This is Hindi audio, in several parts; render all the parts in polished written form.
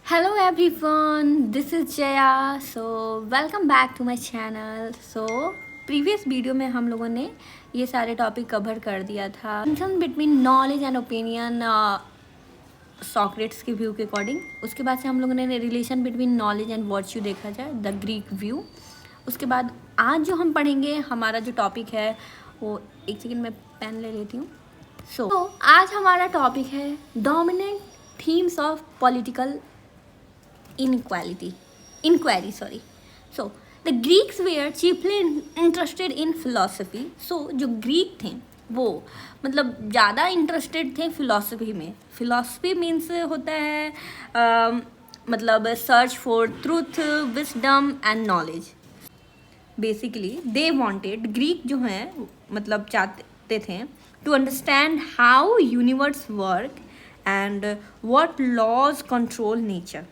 Hello everyone, this is Jaya. So welcome back to my channel. So previous video में हम लोगों ने ये सारे टॉपिक कवर कर दिया था between knowledge and opinion Socrates के व्यू के अकॉर्डिंग। उसके बाद से हम लोगों ने relation between knowledge and virtue देखा जाए, द ग्रीक व्यू। उसके बाद आज जो हम पढ़ेंगे, हमारा जो टॉपिक है वो, एक सेकेंड में पेन ले लेती हूँ। सो आज हमारा टॉपिक है dominant themes of political inquiry. So the Greeks were chiefly interested in philosophy. So जो ग्रीक थे वो मतलब ज़्यादा इंटरेस्टेड थे फिलोसफी में। फिलोसफी मीन्स होता है मतलब search for truth, wisdom and knowledge. Basically they wanted, Greek जो हैं मतलब चाहते थे to understand how universe work and what laws control nature.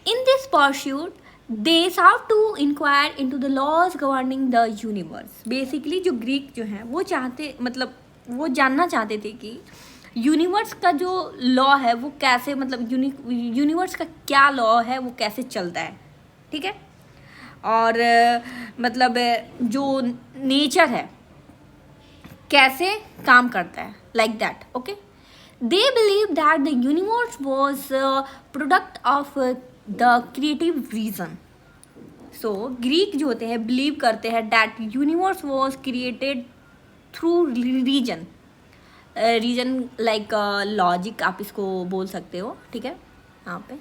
In this pursuit, they sought to inquire into the laws governing the universe. Basically जो ग्रीक जो हैं वो चाहते मतलब वो जानना चाहते थे कि यूनिवर्स का जो लॉ है वो कैसे, मतलब यूनिवर्स का क्या लॉ है, वो कैसे चलता है, ठीक है। और मतलब जो नेचर है कैसे काम करता है, like that, okay. They believed that the universe was a product of the creative reason. So Greek जो होते हैं बिलीव करते हैं that universe was created through reason like logic, आप इसको बोल सकते हो, ठीक है। यहाँ पे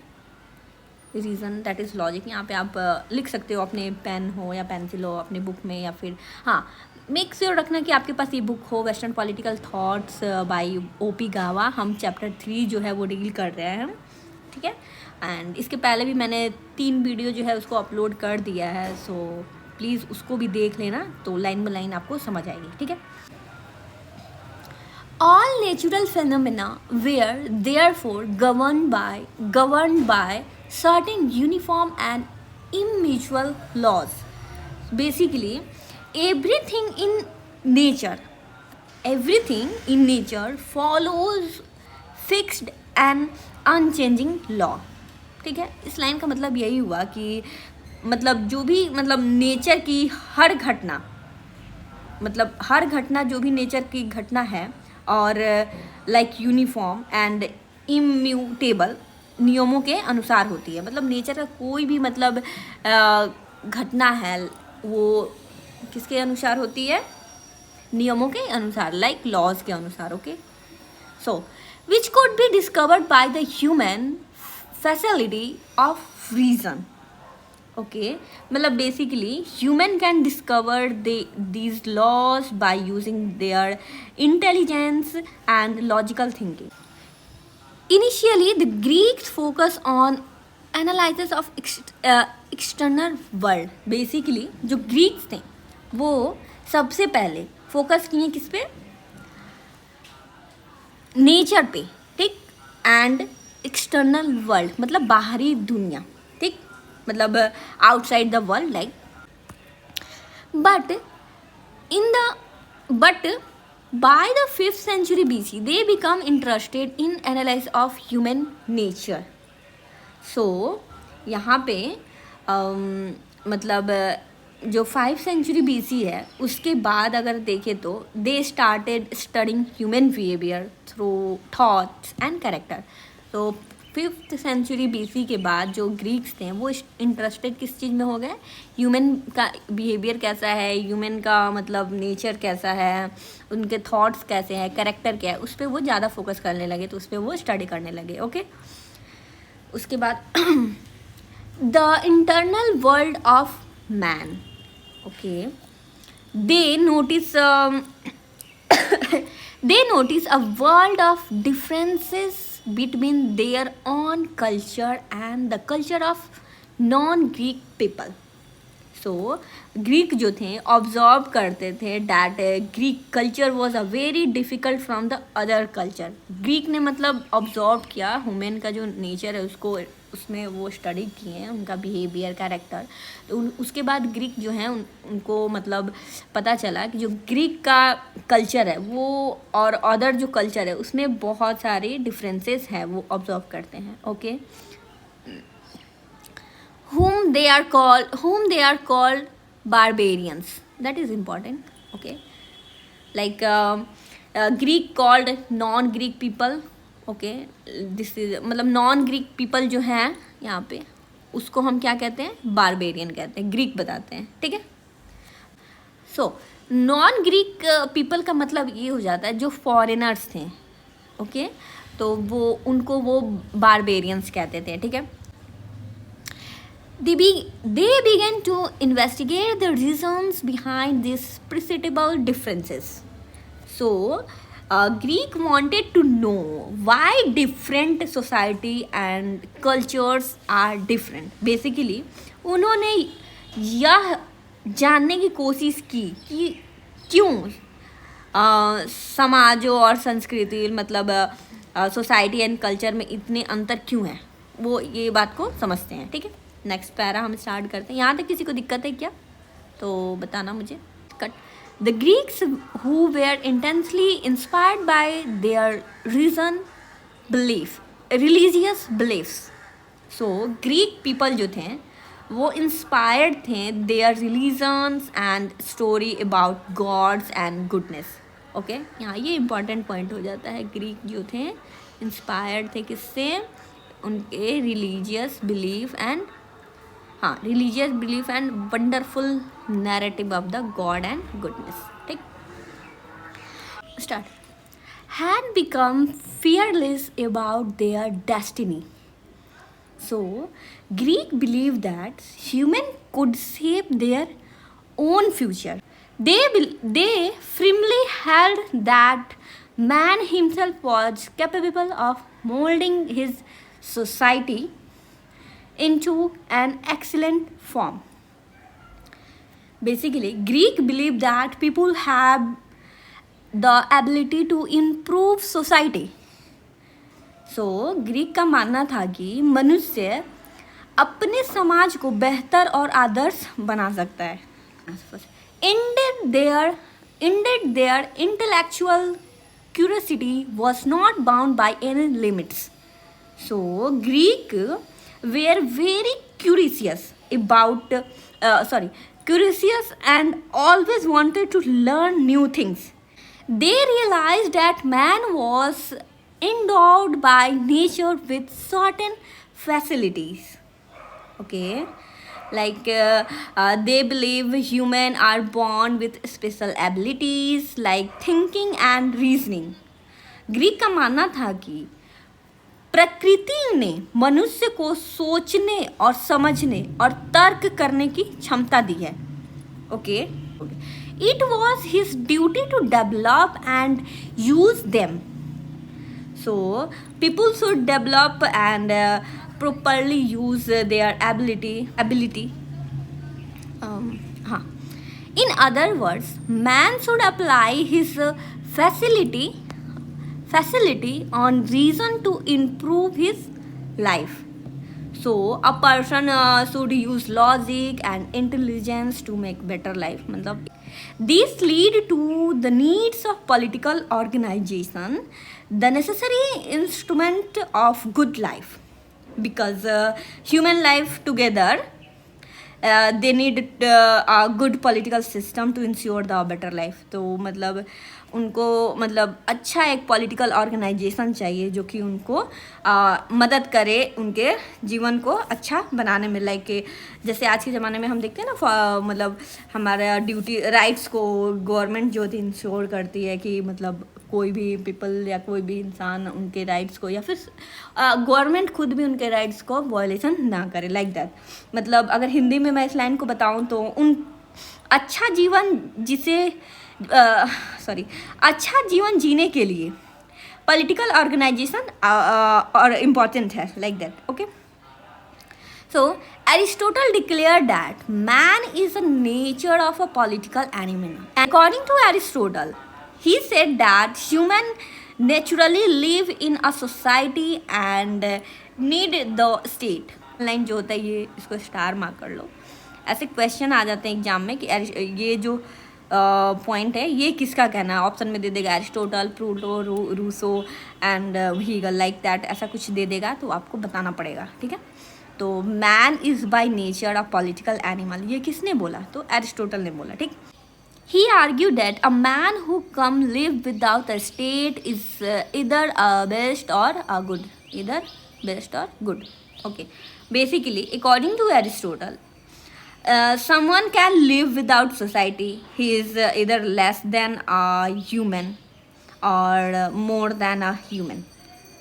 रीज़न दैट इज़ लॉजिक, यहाँ पे आप लिख सकते हो अपने पेन हो या पेंसिल हो अपने बुक में, या फिर हाँ मेक श्योर रखना कि आपके पास ये बुक हो, western political thoughts bye OP गावा। हम चैप्टर 3 जो है वो डील कर रहे हैं, ठीक है। एंड इसके पहले भी मैंने 3 वीडियो जो है उसको अपलोड कर दिया है, सो प्लीज़ उसको भी देख लेना, तो लाइन बाय लाइन आपको समझ आएगी, ठीक है। All natural phenomena were therefore governed by certain uniform and immutable laws. Basically everything in nature follows fixed and unchanging law, ठीक है। इस लाइन का मतलब यही हुआ कि मतलब जो भी मतलब नेचर की हर घटना, मतलब हर घटना जो भी नेचर की घटना है और लाइक यूनिफॉर्म एंड इम्यूटेबल नियमों के अनुसार होती है। मतलब नेचर का कोई भी मतलब घटना है वो किसके अनुसार होती है, नियमों के अनुसार, लाइक लॉज के अनुसार, okay. So which could be discovered by the human facility of reason. Okay, मतलब basically human can discover these laws by using their intelligence and logical thinking. Initially the Greeks focus on analysis of external world. Basically जो ग्रीक्स थे वो सबसे पहले फोकस किए किस पे, नेचर पे, ठीक, एंड एक्सटर्नल वर्ल्ड मतलब बाहरी दुनिया, ठीक, मतलब outside the world like. But by the 5th century BC they become interested in analysis of human nature. सो यहाँ पे मतलब जो 5th century BC है उसके बाद अगर देखें तो they started studying human behaviour through thoughts and character. तो 5th century BC के बाद जो ग्रीक्स थे वो इंटरेस्टेड किस चीज़ में हो गए, ह्यूमन का बिहेवियर कैसा है, ह्यूमन का मतलब नेचर कैसा है, उनके थॉट्स कैसे हैं, कैरेक्टर क्या है, उस पर वो ज़्यादा फोकस करने लगे, तो उस पर वो स्टडी करने लगे, ओके। उसके बाद the internal world of man, okay, they notice a world of differences between their own culture and the culture of non-Greek people. So Greek जो थे ऑब्जर्व करते थे that Greek culture was a very difficult from the other culture. Greek ने मतलब ऑब्जर्व किया ह्यूमन का जो नेचर है उसको, उसमें वो स्टडी किए हैं उनका बिहेवियर, कैरेक्टर। तो उसके बाद ग्रीक जो हैं उनको मतलब पता चला कि जो ग्रीक का कल्चर है वो और अदर जो कल्चर है उसमें बहुत सारे डिफरेंसेस हैं, वो ऑब्जर्व करते हैं। Okay, whom they are called barbarians, that is important। okay, like Greek called non Greek people। okay, this is मतलब नॉन ग्रीक पीपल जो हैं यहाँ पे उसको हम क्या कहते हैं, बारबेरियन कहते हैं, ग्रीक बताते हैं। ठीक है, सो नॉन ग्रीक पीपल का मतलब ये हो जाता है जो फॉरेनर्स थे। ओके, तो वो उनको वो बारबेरियंस कहते थे। ठीक है, they began to investigate the reasons behind these perceptible differences। So Greek wanted to know why different society and cultures are different। basically उन्होंने यह जानने की कोशिश की कि क्यों समाजों और संस्कृति मतलब सोसाइटी एंड कल्चर में इतने अंतर क्यों हैं, वो ये बात को समझते हैं। ठीक है, नेक्स्ट पैरा हम स्टार्ट करते हैं। यहाँ तक किसी को दिक्कत है क्या तो बताना मुझे। But the Greeks who were intensely inspired by their reason belief religious beliefs. So Greek people जो थे वो इंस्पायर्ड थे their religions and story about gods and goodness. Okay, यहाँ ये इंपॉर्टेंट पॉइंट हो जाता है। ग्रीक जो थे इंस्पायर्ड थे किससे, उनके religious belief and religious belief and wonderful narrative of the god and goodness. ठीक, start had become fearless about their destiny। So Greek believed that human could shape their own future। They firmly held that man himself was capable of molding his society into an excellent form। Basically Greek believed that people have the ability to improve society। So Greek का मानना था कि मनुष्य अपने समाज को बेहतर और आदर्श बना सकता है। Indeed their intellectual curiosity was not bound by any limits। So Greek were very curious and always wanted to learn new things। They realized that man was endowed by nature with certain facilities। Okay, like they believe humans are born with special abilities like thinking and reasoning। Greek का मानना था कि प्रकृति ने मनुष्य को सोचने और समझने और तर्क करने की क्षमता दी है। Okay, it was his duty to develop and use them. So people should develop and properly use their ability। In other words, man should apply his facility on reason to improve his life। So a person should use logic and intelligence to make better life। मतलब these lead to the needs of political organization, the necessary instrument of good life। because human life together they need a good political system to ensure the better life। तो मतलब उनको मतलब अच्छा एक पॉलिटिकल ऑर्गेनाइजेशन चाहिए जो कि उनको मदद करे उनके जीवन को अच्छा बनाने में। लाइक जैसे आज के ज़माने में हम देखते हैं ना मतलब हमारा ड्यूटी राइट्स को गवर्नमेंट जो थी इंश्योर करती है कि मतलब कोई भी पीपल या कोई भी इंसान उनके राइट्स को या फिर गवर्नमेंट खुद भी उनके राइट्स को वायलेशन ना करे, लाइक दैट। मतलब अगर हिंदी में मैं इस लाइन को बताऊं तो उन अच्छा जीवन जीने के लिए पॉलिटिकल ऑर्गेनाइजेशन और इम्पॉर्टेंट है, like that. Okay, So Aristotle declared that man is the nature of a political animal. And according to Aristotle, he said that human naturally live in a society and need the state. Line जो होता है ये इसको स्टार मार्क कर लो. ऐसे क्वेश्चन आ जाते हैं एग्जाम में कि ये जो पॉइंट है ये किसका कहना है. ऑप्शन में दे देगा Aristotle, Pluto, Rousseau and Hegel, like that ऐसा कुछ दे देगा तो आपको बताना पड़ेगा. ठीक है. तो man is by nature a political animal, ये किसने बोला? तो एरिस्टोटल ने बोला. ठीक. He argued that a man who come live without a state is either a best or a good. Either best or good. Okay. Basically, according to Aristotle, someone can live without society. He is either less than a human or more than a human.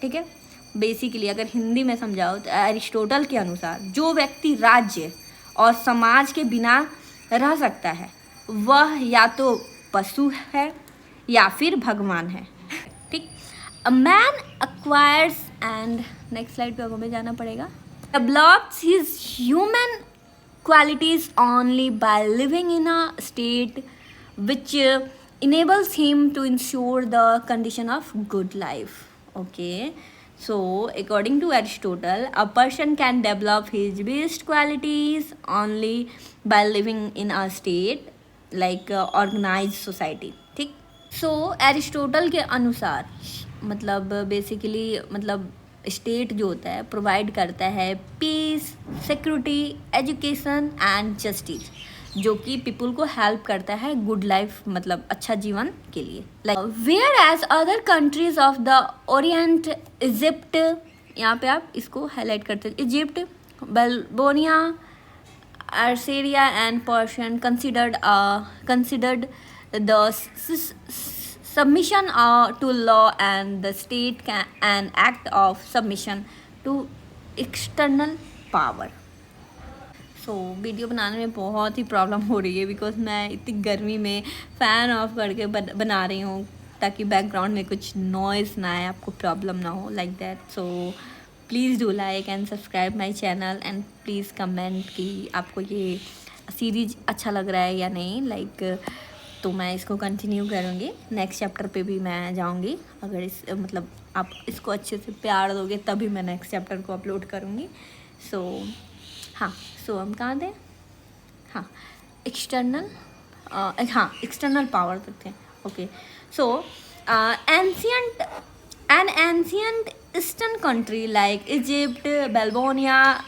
ठीक है. बेसिकली अगर हिंदी में समझाओ तो एरिस्टोटल के अनुसार जो व्यक्ति राज्य और समाज के बिना रह सकता है वह या तो पशु है या फिर भगवान है. ठीक. A man acquires and next slide पे हमें जाना पड़ेगा. Develops his human qualities only by living in a state which enables him to ensure the condition of good life. Okay, so according to Aristotle, a person can develop his best qualities only by living in a state like organized society. ठीक. so Aristotle के अनुसार मतलब बेसिकली मतलब स्टेट जो होता है प्रोवाइड करता है peace, security, education and justice, जो कि पीपल को हेल्प करता है गुड लाइफ मतलब अच्छा जीवन के लिए. Like whereas other countries of the orient, Egypt, यहाँ पे आप इसको हाईलाइट करते हैं, Egypt, Babylonia, Assyria and Persian considered the submission to law and the state an act of submission to external power. So video बनाने में बहुत ही प्रॉब्लम हो रही है बिकॉज मैं इतनी गर्मी में फ़ैन ऑफ करके बना रही हूँ ताकि बैकग्राउंड में कुछ नॉइज़ ना आए, आपको प्रॉब्लम ना हो like that. So please do like and subscribe my channel and please comment कि आपको ये सीरीज अच्छा लग रहा है या नहीं. लाइक तो मैं इसको कंटिन्यू करूँगी, नेक्स्ट चैप्टर पे भी मैं जाऊँगी. अगर इस मतलब आप इसको अच्छे से प्यार दोगे तभी मैं नेक्स्ट चैप्टर को अपलोड करूँगी. सो हाँ, सो हम कहाँ थे? हाँ, एक्सटर्नल पावर तक थे. Okay. So ancient eastern country like Egypt, Babylonia,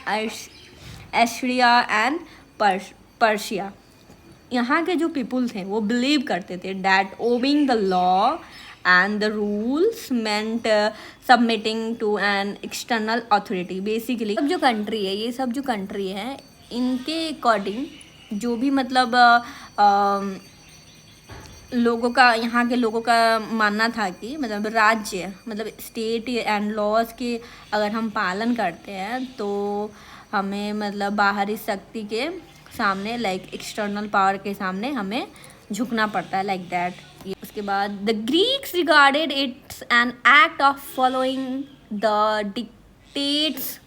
Asia and Persia, यहाँ के जो पीपल थे वो बिलीव करते थे that obeying the law and the rules meant submitting to an external authority. Basically सब जो कंट्री है, ये सब जो कंट्री है, इनके अकॉर्डिंग जो भी मतलब लोगों का, यहाँ के लोगों का मानना था कि मतलब राज्य मतलब स्टेट एंड लॉज के अगर हम पालन करते हैं तो हमें मतलब बाहरी शक्ति के सामने लाइक एक्सटर्नल पावर के सामने हमें झुकना पड़ता है लाइक दैट. उसके बाद the Greeks regarded it's an act of following the dictates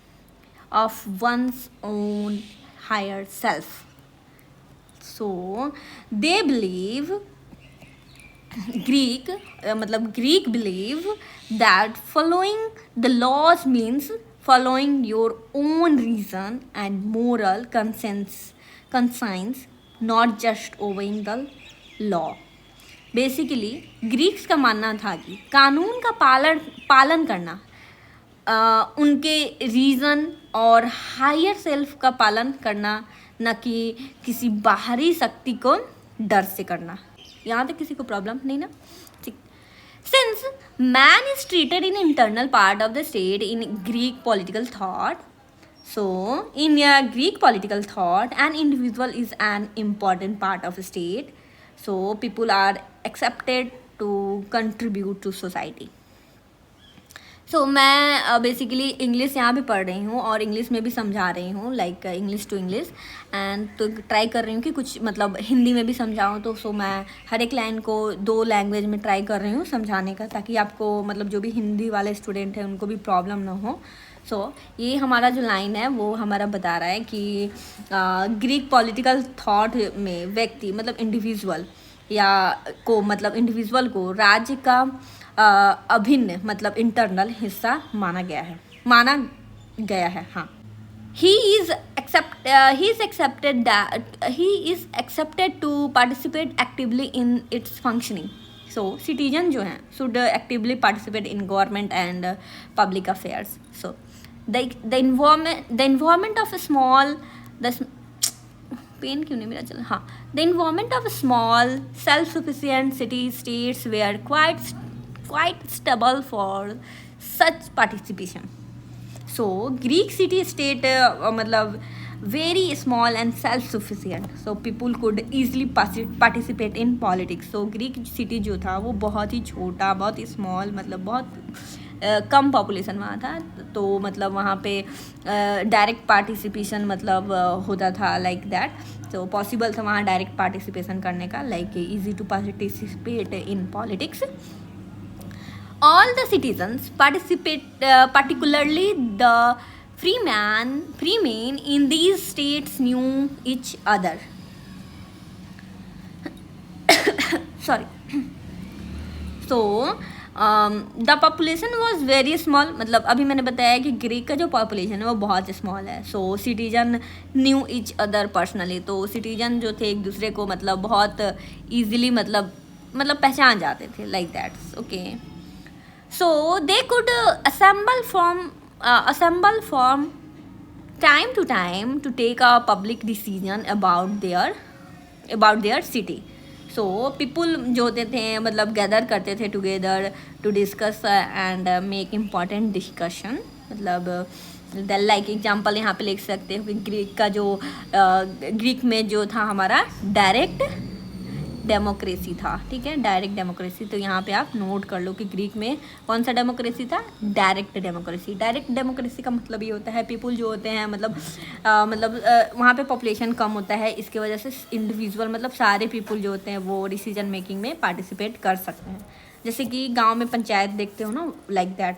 of one's own higher self. So they believe Greek believe that following the laws means following your own reason and moral conscience, not just obeying the law. Basically Greeks का मानना था कि कानून का पालन करना उनके रीज़न और हायर सेल्फ का पालन करना, न कि किसी बाहरी शक्ति को डर से करना. यहाँ तक किसी को प्रॉब्लम नहीं ना? ठीक. Since man is treated in internal part of the state in Greek political thought, so in Greek political thought an individual is an important part of state, so people are expected to contribute to society. So मैं बेसिकली इंग्लिश यहाँ भी पढ़ रही हूँ और इंग्लिश में भी समझा रही हूँ like English to English and तो ट्राई कर रही हूँ कि कुछ मतलब हिंदी में भी समझाऊँ. तो सो मैं हर एक लाइन को 2 लैंग्वेज में ट्राई कर रही हूँ समझाने का ताकि आपको मतलब जो भी हिंदी वाले स्टूडेंट हैं उनको भी प्रॉब्लम ना हो. सो ये हमारा जो लाइन है वो हमारा बता रहा है कि ग्रीक पॉलिटिकल थॉट में व्यक्ति मतलब इंडिविजुअल या को मतलब इंडिविजुअल को राज्य का अभिन्न मतलब इंटरनल हिस्सा माना गया है हाँ. He is accepted to participate actively in its functioning. So citizen जो हैं should actively participate in government and public affairs. So the environment of a small pen क्यों नहीं मेरा चल हाँ the environment of a small self-sufficient city states were quite stable for such participation. So Greek city state मतलब very small and self-sufficient, so people could easily participate in politics. So Greek city जो था वो बहुत ही छोटा, बहुत ही small, मतलब बहुत कम पॉपुलेशन वहाँ था, तो मतलब वहाँ पे डायरेक्ट पार्टिसिपेशन मतलब होता था लाइक दैट. तो पॉसिबल था वहाँ डायरेक्ट पार्टिसिपेशन करने का, like easy to participate in politics. All the citizens participate, particularly the freemen in these states knew each other. Sorry. So the population was very small. मतलब अभी मैंने बताया कि ग्रीक का जो पॉपुलेशन है वो बहुत स्मॉल है. So citizen knew each other personally, तो सिटीजन जो थे एक दूसरे को मतलब बहुत ईजिली मतलब पहचान जाते थे like that. Okay. So they could assemble from time to time to take a public decision about their city. So people जो होते थे मतलब गैदर करते थे together to discuss and make important discussion. मतलब लाइक एग्जांपल यहाँ पे लिख सकते हो कि ग्रीक का जो ग्रीक में जो था हमारा डायरेक्ट डेमोक्रेसी था. ठीक है, डायरेक्ट डेमोक्रेसी. तो यहाँ पे आप नोट कर लो कि ग्रीक में कौन सा डेमोक्रेसी था, डायरेक्ट डेमोक्रेसी. डायरेक्ट डेमोक्रेसी का मतलब ये होता है पीपल जो होते हैं मतलब वहाँ पे पॉपुलेशन कम होता है, इसकी वजह से इंडिविजुअल मतलब सारे पीपल जो होते हैं वो डिसीजन मेकिंग में पार्टिसिपेट कर सकते हैं. जैसे कि गाँव में पंचायत देखते हो ना, like that.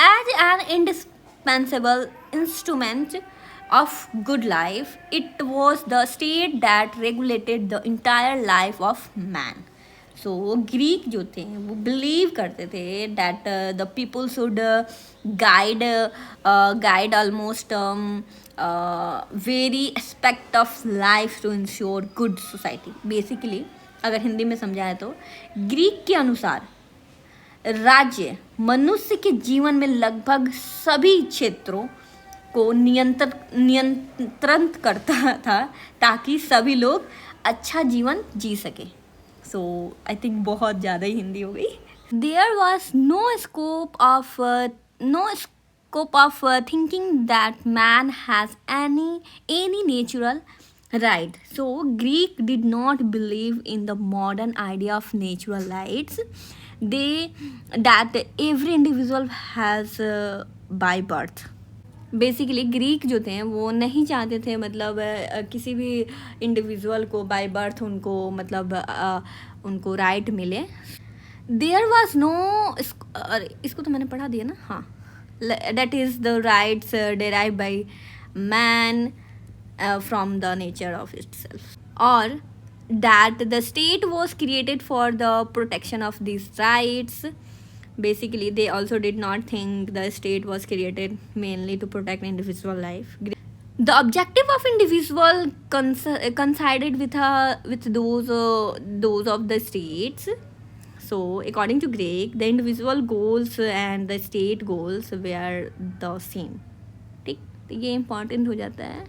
As an indispensable instrument of good life, it was the state that regulated the entire life of man. So Greek जो थे वो believe करते थे that the people should guide almost very aspect of life to ensure good society. Basically अगर हिंदी में समझाए तो ग्रीक के अनुसार राज्य मनुष्य के जीवन में लगभग सभी क्षेत्रों को नियंत्रण करता था ताकि सभी लोग अच्छा जीवन जी सके. सो आई थिंक बहुत ज़्यादा ही हिंदी हो गई. There was no scope of thinking that man has any natural right. So Greek did not believe in the modern idea of natural rights that every individual has by birth. Basically Greek जो थे वो नहीं चाहते थे मतलब किसी भी इंडिविजुअल को बाय बर्थ उनको मतलब उनको राइट मिले. देयर वॉज नो, इसको तो मैंने पढ़ा दिया ना. हाँ, that is the rights derive by man from the nature of itself, और that the state was created for the protection of this rights. Basically, they also did not think the state was created mainly to protect individual life. The objective of individual coincided with those of the states. So, according to Greek, the individual goals and the state goals were the same. ठीक, तो ये important हो जाता है.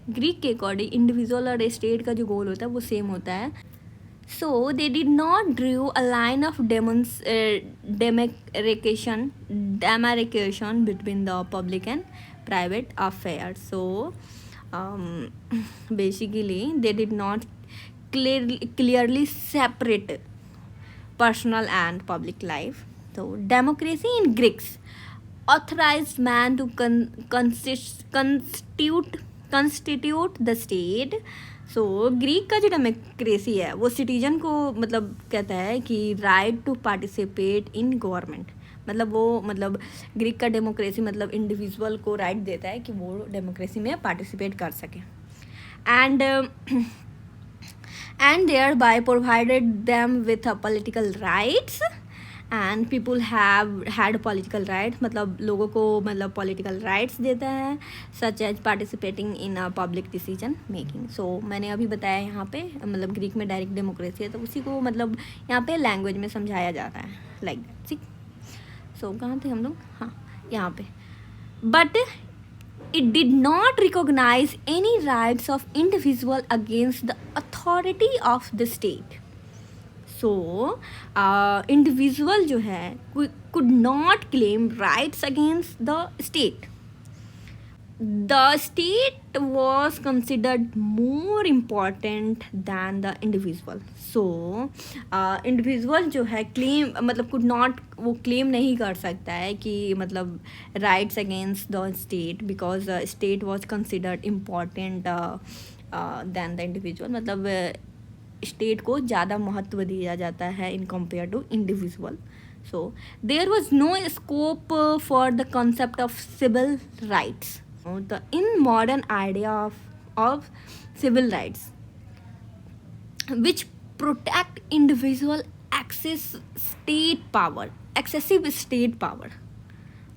ग्रीक के अकॉर्डिंग इंडिविजुअल और स्टेट का जो गोल होता है वो सेम होता है. So they did not draw a line of demarcation between the public and private affairs. So basically they did not clearly separate personal and public life. So democracy in Greeks authorized man to constitute the state. So Greek का जो डेमोक्रेसी है वो सिटीजन को मतलब कहता है कि right to participate in government, मतलब वो मतलब ग्रीक का डेमोक्रेसी मतलब इंडिविजुअल को राइट देता है कि वो डेमोक्रेसी में पार्टिसिपेट कर सके, and and thereby provided them with a political rights, and people have had political rights मतलब लोगों को मतलब political rights देता है, such as participating in a public decision making. So मैंने अभी बताया यहाँ पे मतलब ग्रीक में डायरेक्ट डेमोक्रेसी है, तो उसी को मतलब यहाँ पे लैंग्वेज में समझाया जाता है लाइक दैट. ठीक. सो कहाँ थे हम लोग? हाँ, यहाँ पे. But it did not recognize any rights of individual against the authority of the state. So individual जो है could not claim rights against the state. The state was considered more important than the individual. So individual जो है claim मतलब could not, वो claim नहीं कर सकता है कि मतलब rights against the state, because the state was considered important than the individual. मतलब state को ज़्यादा महत्व दिया जाता है in compared to individual. So there was no scope for the concept of civil rights. The in modern idea of civil rights, which protect individual excessive state power,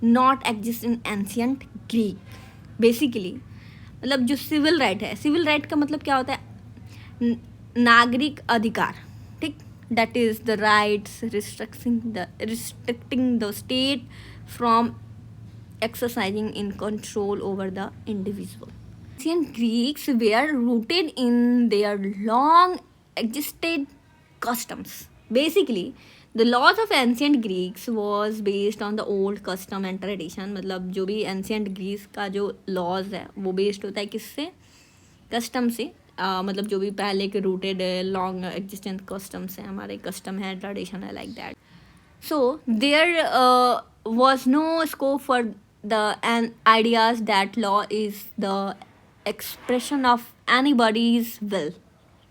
not exist in ancient Greek. Basically मतलब जो सिविल राइट है, सिविल राइट का मतलब क्या होता है? नागरिक अधिकार. ठीक. that is the rights restricting the state from exercising in control over the individual. Ancient Greeks were rooted in their long existed customs. Basically, the laws of ancient Greeks was based on the old custom and tradition. मतलब जो भी ancient Greeks का जो laws है वो based होता है किससे? custom से. मतलब जो भी पहले के rooted long existent customs है, हमारे custom है, tradition है, like that. So there was no scope for the ideas that law is the expression of anybody's will.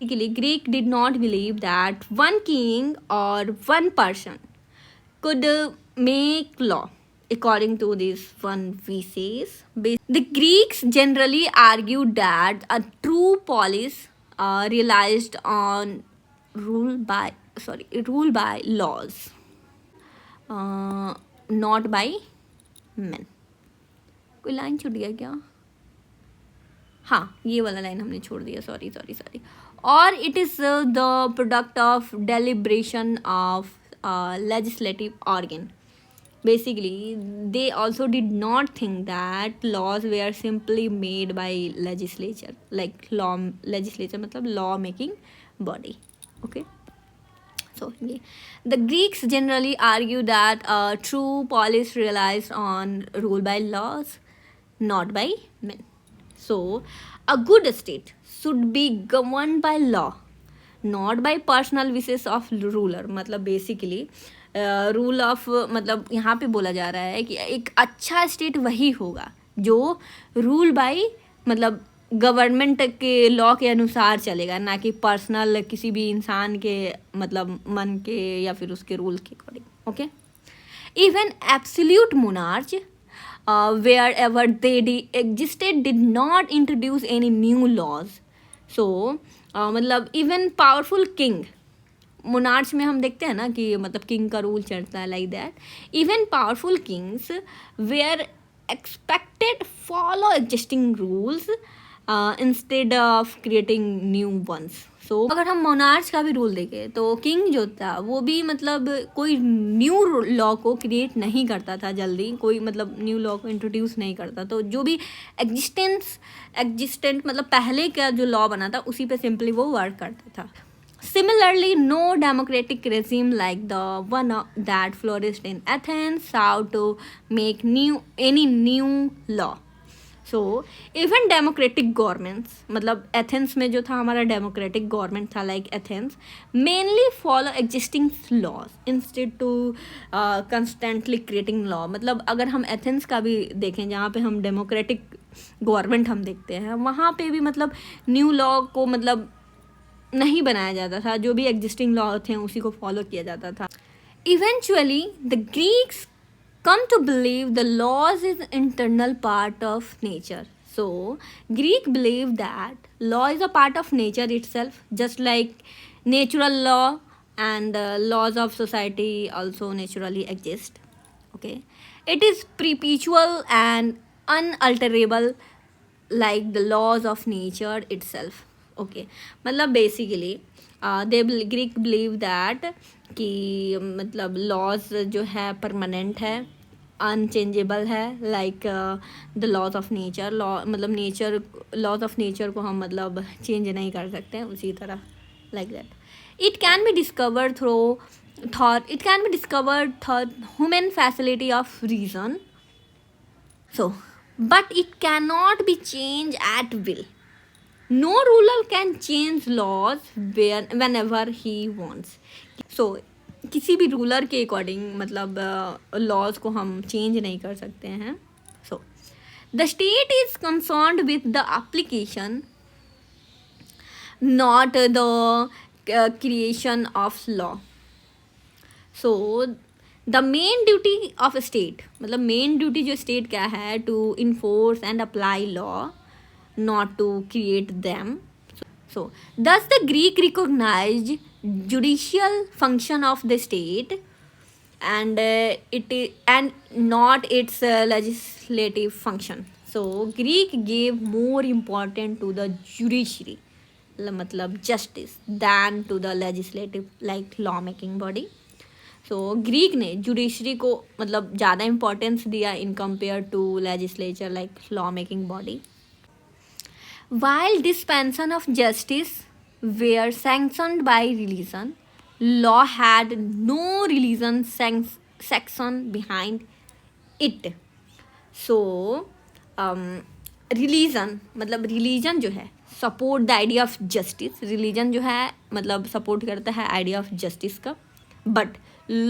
Greek did not believe that one king or one person could make law according to this one vices. The Greeks generally argued that a true polis realized on rule by laws, not by men. कोई लाइन छूट गया क्या? हाँ, ये वाला लाइन हमने छोड़ दिया. सॉरी. और it is the product of deliberation of legislative organ. Basically, they also did not think that laws were simply made by legislature, like legislature मतलब law making body. Okay. So the Greeks generally argue that a true polis relies on rule by laws, not by men. So a good state should be governed by law, not by personal wishes of ruler. मतलब बेसिकली रूल ऑफ मतलब यहाँ पे बोला जा रहा है कि एक अच्छा स्टेट वही होगा जो रूल बाय मतलब गवर्नमेंट के लॉ के अनुसार चलेगा, ना कि पर्सनल किसी भी इंसान के मतलब मन के या फिर उसके रूल के according. Okay. Even absolute monarch wherever they existed did not introduce any new laws. So मतलब इवन पावरफुल किंग, मोनार्च में हम देखते हैं ना कि मतलब किंग का रूल चलता है like that. Even powerful kings were expected follow existing rules instead of creating new ones. So अगर हम मोनार्च का भी रूल देखें तो किंग जो था वो भी मतलब कोई न्यू लॉ को क्रिएट नहीं करता था जल्दी, कोई मतलब न्यू लॉ को इंट्रोड्यूस नहीं करता. तो जो भी एग्जिस्टेंट मतलब पहले का जो लॉ बना था उसी पे सिंपली वो वर्क करता था. Similarly, no democratic regime like the one that flourished in Athens sought to make any new law. So even democratic governments मतलब एथेंस में जो था हमारा डेमोक्रेटिक गवर्नमेंट था like Athens mainly follow existing laws instead to constantly creating law. मतलब अगर हम एथेंस का भी देखें जहाँ पे हम डेमोक्रेटिक गवर्नमेंट हम देखते हैं, वहाँ पे भी मतलब न्यू लॉ को मतलब नहीं बनाया जाता था, जो भी एग्जिस्टिंग लॉ थे उसी को फॉलो किया जाता था. Eventually the Greeks come to believe the laws is internal part of nature. So Greek believed that law is a part of nature itself, just like natural law and laws of society also naturally exist. Okay, it is perpetual and unalterable like the laws of nature itself. Okay, मतलब basically they Greek believe that कि मतलब लॉज जो है परमानेंट है, अनचेंजेबल है, like the laws of nature. Law मतलब नेचर, लॉज ऑफ नेचर को हम मतलब चेंज नहीं कर सकते हैं, उसी तरह like that it can be discovered through thought, it can be discovered through human facility of reason. So but it cannot be changed at will. No ruler can change laws whenever he wants. So किसी भी रूलर के अकॉर्डिंग मतलब लॉज को हम चेंज नहीं कर सकते हैं. So the state is concerned with the application, not the creation of law. So the main duty of state, मतलब मेन ड्यूटी जो स्टेट क्या है, to enforce and apply law, not to create them. So thus the Greek recognized judicial function of the state and not its legislative function. So Greek gave more important to the judiciary, मतलब justice, than to the legislative like law making body. So Greek ने जुडिशरी को मतलब ज़्यादा इम्पोर्टेंस दिया in compare to legislature like law making body. While dispensation of justice were sanctioned by religion, law had no religion sanction behind it. So religion मतलब religion जो है support the idea of justice. religion जो है मतलब support करता है idea of justice का, but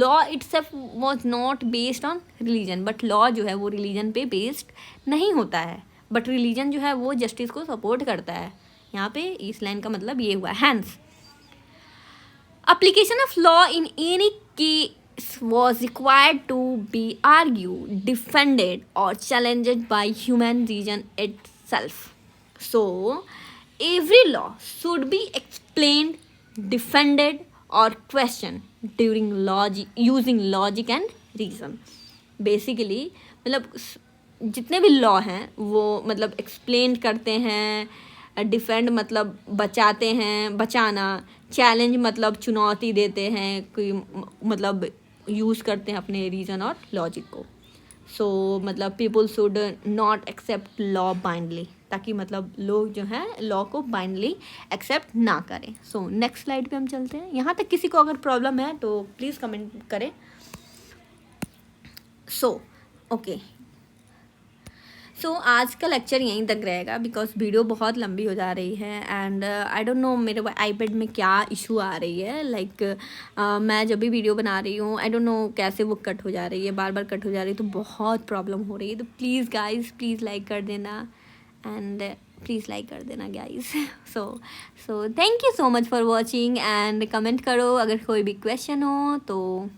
law itself was not based on religion. but law जो है वो religion पे based नहीं होता है, बट रिलीजन जो है वो जस्टिस को सपोर्ट करता है. यहाँ पे इस लाइन का मतलब ये हुआ. Hence application of law in any case was required to be argue, defended और challenged by human reason itself. So every law should be explained, defended और question during using logic and reason. Basically मतलब जितने भी लॉ हैं वो मतलब एक्सप्लेन करते हैं, डिफेंड मतलब बचाते हैं, बचाना, चैलेंज मतलब चुनौती देते हैं, कोई मतलब यूज़ करते हैं अपने रीज़न और लॉजिक को. सो मतलब people should not accept law blindly, ताकि मतलब लोग जो हैं लॉ को बाइंडली एक्सेप्ट ना करें. सो नेक्स्ट स्लाइड पे हम चलते हैं. यहाँ तक किसी को अगर प्रॉब्लम है तो प्लीज़ कमेंट करें. सो ओके, सो आज का लेक्चर यहीं तक रहेगा बिकॉज वीडियो बहुत लंबी हो जा रही है. एंड आई डोंट नो मेरे आईपैड में क्या इशू आ रही है. लाइक मैं जब भी वीडियो बना रही हूँ आई डोंट नो कैसे वो कट हो जा रही है, बार बार कट हो जा रही है, तो बहुत प्रॉब्लम हो रही है. तो प्लीज़ गाइज प्लीज़ लाइक कर देना, एंड प्लीज़ लाइक कर देना guys. So thank you so much for watching, and comment करो अगर कोई भी क्वेश्चन हो तो.